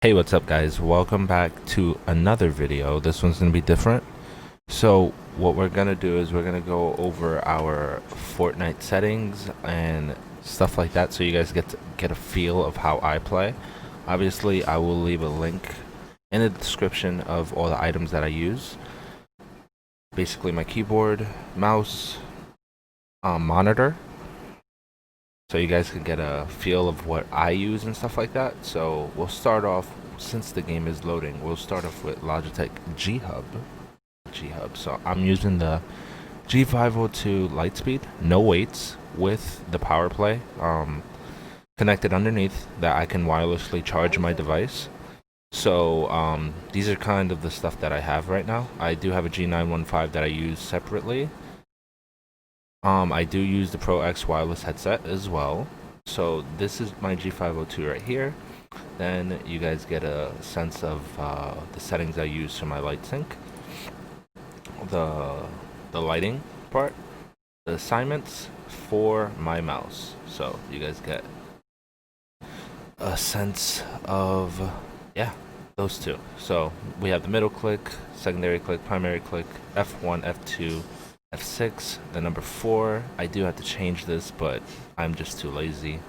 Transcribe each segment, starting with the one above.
Hey, what's up guys? Welcome back to another video. This one's going to be different. So what we're going to do is we're going to go over our Fortnite settings and stuff like that so you guys get a feel of how I play. Obviously, I will leave a link in the description of all the items that I use. Basically my keyboard, mouse, monitor. So you guys can get a feel of what I use and stuff like that. So we'll start off, since the game is loading, we'll start off with Logitech G-Hub. So I'm using the G502 Lightspeed, no weights, with the power play connected underneath that I can wirelessly charge my device. So these are kind of the stuff that I have right now. I do have a G915 that I use separately. I do use the Pro X wireless headset as well. So this is my G502 right here. Then you guys get a sense of the settings I use for my light sync, the lighting part, the assignments for my mouse. So you guys get a sense of, yeah, those two. So we have the middle click, secondary click, primary click, F1, F2, F6, the number 4. I do have to change this, but I'm just too lazy.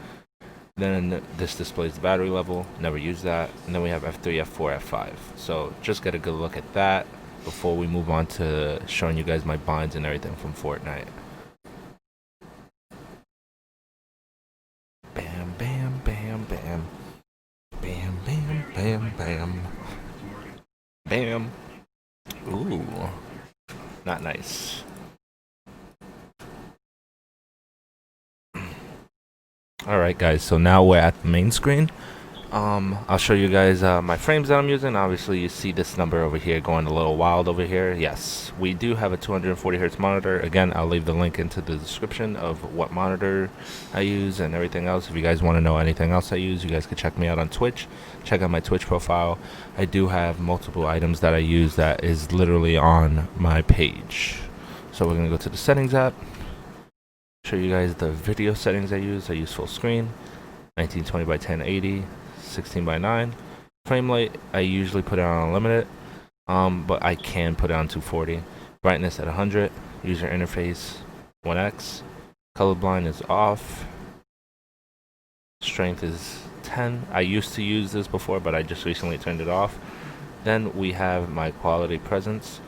Then this displays the battery level, never use that. And then we have F3, F4, F5. So just get a good look at that before we move on to showing you guys my binds and everything from Fortnite. Bam, bam, bam, bam. Bam, bam, bam, bam. Bam. Ooh. Not nice. Alright guys, so now we're at the main screen. I'll show you guys my frames that I'm using. Obviously you see this number over here going a little wild over here. Yes, we do have a 240 hertz monitor. Again, I'll leave the link into the description of what monitor I use and everything else. If you guys want to know anything else I use, you guys can check me out on Twitch. Check out my Twitch profile. I do have multiple items that I use that is literally on my page. So we're going to go to the settings app. Show you guys the video settings I use. I use full screen, 1920 by 1080, 16 by 9. Frame rate, I usually put it on unlimited, but I can put it on 240. Brightness at 100. User interface 1x. Colorblind is off. Strength is 10. I used to use this before, but I just recently turned it off. Then we have my quality presence.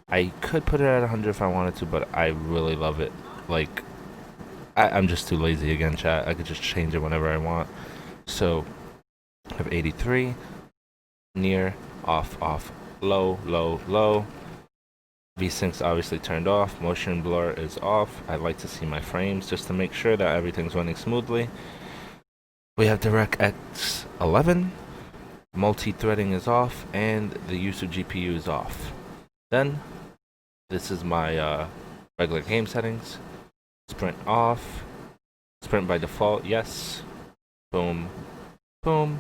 I could put it at 100 if I wanted to, but I really love it. Like, I'm just too lazy again, chat. I could just change it whenever I want. So I have 83, near, off, off, low, low, low. V-Sync's obviously turned off. Motion blur is off. I like to see my frames just to make sure that everything's running smoothly. We have DirectX 11. Multi-threading is off, and the use of GPU is off. Then this is my regular game settings. Sprint off. Sprint by default, yes. Boom. Boom.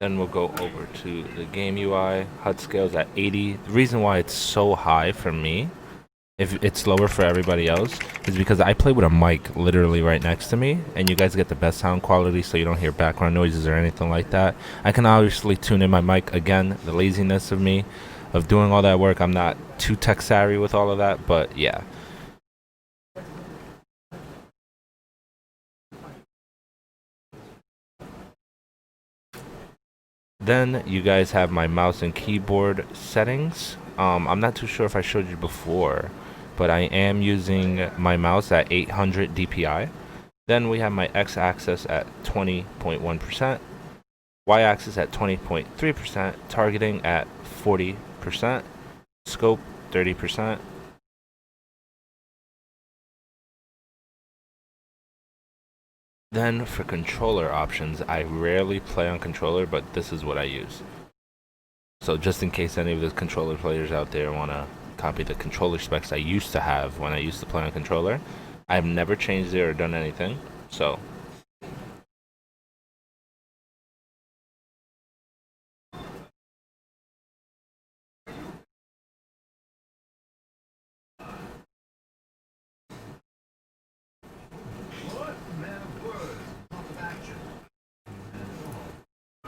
Then we'll go over to the game UI. HUD scales at 80. The reason why it's so high for me, if it's lower for everybody else, is because I play with a mic literally right next to me, and you guys get the best sound quality so you don't hear background noises or anything like that. I can obviously tune in my mic. Again, the laziness of me of doing all that work. I'm not too tech savvy with all of that, but yeah. Then you guys have my mouse and keyboard settings. I'm not too sure if I showed you before, but I am using my mouse at 800 DPI. Then we have my x-axis at 20.1%, y-axis at 20.3%, targeting at 40%, scope 30%. Then for controller options, I rarely play on controller, but this is what I use. So just in case any of the controller players out there want to copy the controller specs I used to have when I used to play on controller, I've never changed it or done anything. So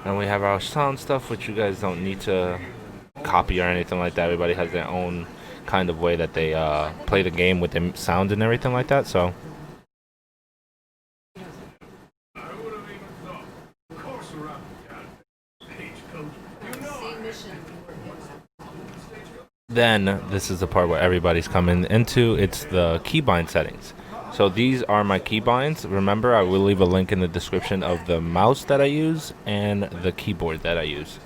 And we have our sound stuff, which you guys don't need to copy or anything like that. Everybody has their own kind of way that they play the game with the sound and everything like that. So then this is the part where everybody's coming into. It's the keybind settings. So these are my keybinds. Remember, I will leave a link in the description of the mouse that I use and the keyboard that I use.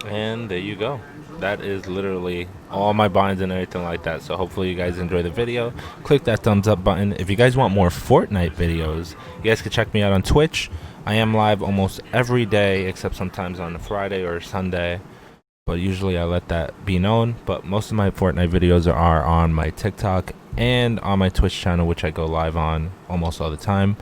And there you go. That is literally all my binds and everything like that. So hopefully you guys enjoy the video. Click that thumbs up button. If you guys want more Fortnite videos, you guys can check me out on Twitch. I am live almost every day except sometimes on a Friday or Sunday. But usually I let that be known. But most of my Fortnite videos are on my TikTok and on my Twitch channel, which I go live on almost all the time.